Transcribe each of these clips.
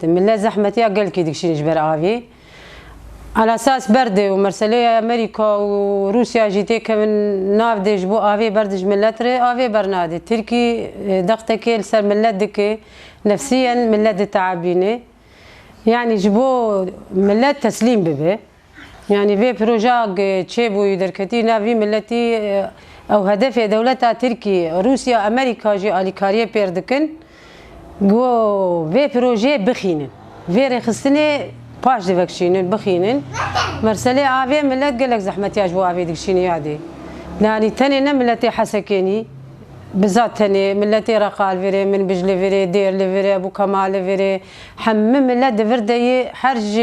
من لا زحمتي قال كي دكشي نجبر آفي على أساس برد ومرسلية أمريكا وروسيا جيتي كمن ناف ديجبو آفي بردج ملتري آفي برنادي تركي ضغطك لسر ملتك نفسيا ملت تعبيني يعني جبو ملت تسليم ببي يعني في بروجاق تشيبو يدركتي نافي ملتي أو هدف دولتها تركي روسيا أمريكا جي أليكارية بيردكن جو في بروجي بخينن في رخصني باش دفكشينن بخينن مرسلي آفي ملت قالك زحمتي أجبو آفي دكشيني عادي يعني تاني ملتي حسكيني بزات تاني ملتي رقال فيري من بجلي فيري دير لفيري أبو كمال فيري حمم ملت دفردي حرج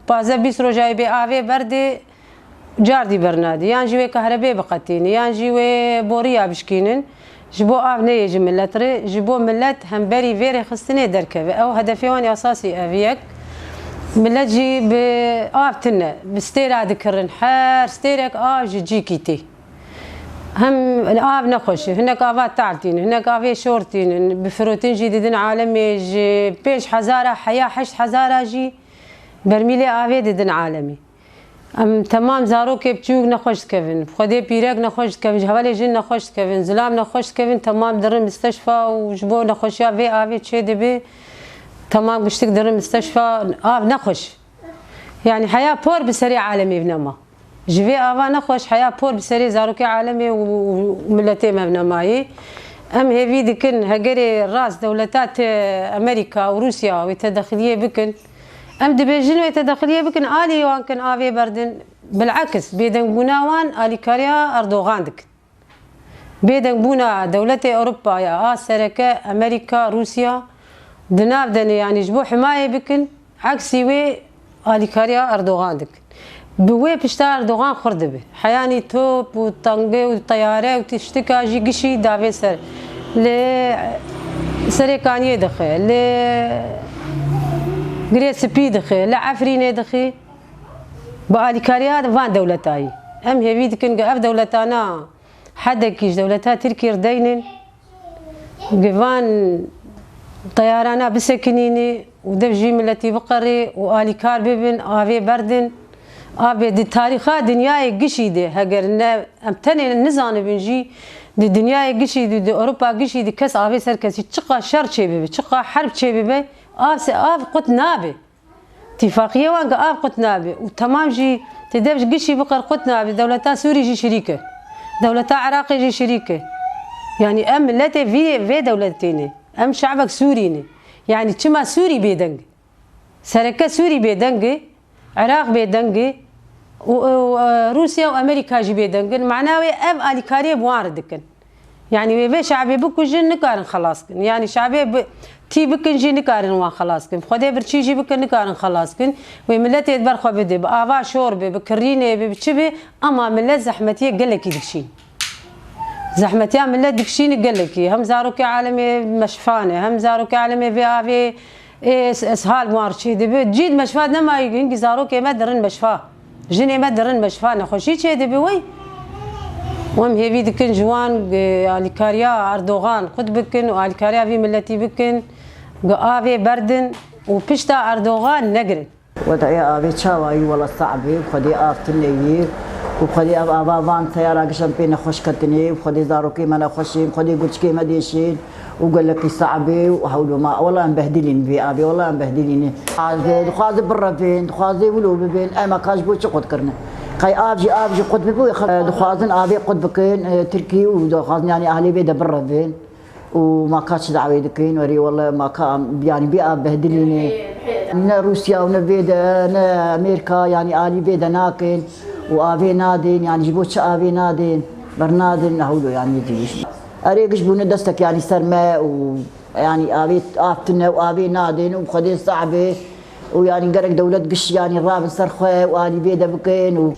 بازا بيس رجاي بي آفي بردي جاردي برنادي يعني جوي كهرباء بقتيني يعني جوي بوريا بشكينن جبو آف نيجي ملتري جبو ملت همبري فيري خستني دركبه أو هدفي واني أساسي أفيك ملت جي بآف تنا بستيرا ذكرن حار ستيرك آف جي كيتي هم آف نخش هناك آفات تعرتين هناك آفي شورتين بفروتين جديدين عالمي جي بيش حزارة حياة حشت حزارة جي برميلي آفي ديدن عالمي تمام زاروك بتشوق نخشت كفن خدي بيرك نخشت كفن جهوالي جن نخشت كفن زلام نخشت كفن تمام درن مستشفى وجبو نخشيا في آفي تشي دبي تمام قشتك درن مستشفى نخش يعني حياة بور بسريع عالمي بنما جفي آفا نخش حياة بور بسريع زاروك عالمي وملتي مبنماي أم هي دكن هجري راس دولتات أمريكا وروسيا ويتدخلية بكن أم دبيجين ويتدخلية بكن آلي وان كان آفي بردن بالعكس بيدن بونا وان آلي كاريا أردوغان دكن بيدن بونا دولة أوروبا يا سركة أمريكا روسيا دناف دني يعني جبو حماية بكن عكسي وي آلي كاريا أردوغان دكن بوي بشتا أردوغان خردبه حياني توب وطنقي وطيارة وتشتكى جي قشي دافي سر سريكانية دخي قريت سبي دخي لا عفريني دخي بقالي كاريات فان دولتاي ام هي بيدكن قاف دولتانا حدا كيش دولتها تركي ردينن قفان طيارانا بسكنيني ودفجي ملتي بقري وآلي كار ببن آفي بردن آفي دي تاريخا دنياي قشي دي هقرنا امتني النزان بنجي دي دنياي قشي دي أوروبا قشي دي كس آفي سركسي تشقى شر شي ببي تشقى حرب شي ببي آف قط نابي اتفاقية وان آف قط نابي وتمام جي تدبش قشي بقر قط نابي دولتا سوري جي شريكة دولتا عراقي جي شريكة يعني أم ملتي في دولتين أم شعبك سوريني يعني كما سوري بيدنج سركة سوري بيدنج عراق بيدنج وروسيا وأمريكا جي بيدنج معناه أب آليكارية بواردكن يعني في شعبي بكو جن نكارن خلاص كن يعني شعبي تي بكن جي نكارن وان خلاص كن خدي برشي جي بكن نكارن خلاص كن وملتي يدبرخو بدي بآفا شوربي بكريني بتشبي أما ملت زحمتي قالك دكشي زحمتي ملت دكشيني قالك هم زاروكي عالمي مشفاني هم زاروكي عالمي في آفي اسهال مارشي دي جيد مشفى نما ينقي زاروكي ما درن مشفى جيني ما درن مشفى نخشي شي دي وي وهم هي في دكن جوان آليكاريا أردوغان قد بكن وآليكاريا في ملتي بكن آفي بردن وبشتا أردوغان نقرن ودعي آفي تشاوي ولا صعبي وخدي آف تنيي وخدي آفا فان سيارة قشن بين خوش كتني وخدي زاروكي ما خوشين وخدي قلتشكي ما ديشين وقال لك صعبي وحولوا ما والله مبهدلين في آفي والله مبهدلين دخازي برا فين دخازي ولو فين أي ما كاش بوش قد كرنا قاي آبجي قد ببوي دخازن آبي قد بكين تركي ودخازن يعني أهلي بيدا برا فين وما كاتش دعوة دكين وري والله ما كان يعني بيئة بهدليني نا روسيا ونا بيدا نا أمريكا يعني أهلي بيدا ناكن وآبي نادين يعني جيبوش آبي نادين برنادين هولو يعني يجيش أريقش بونا دستك يعني سرماء ويعني آبي آفتنا وآبي نادين وخدي صعبة ويعني قرق دولة قش يعني الرابن سرخة وآلي بيدا بكين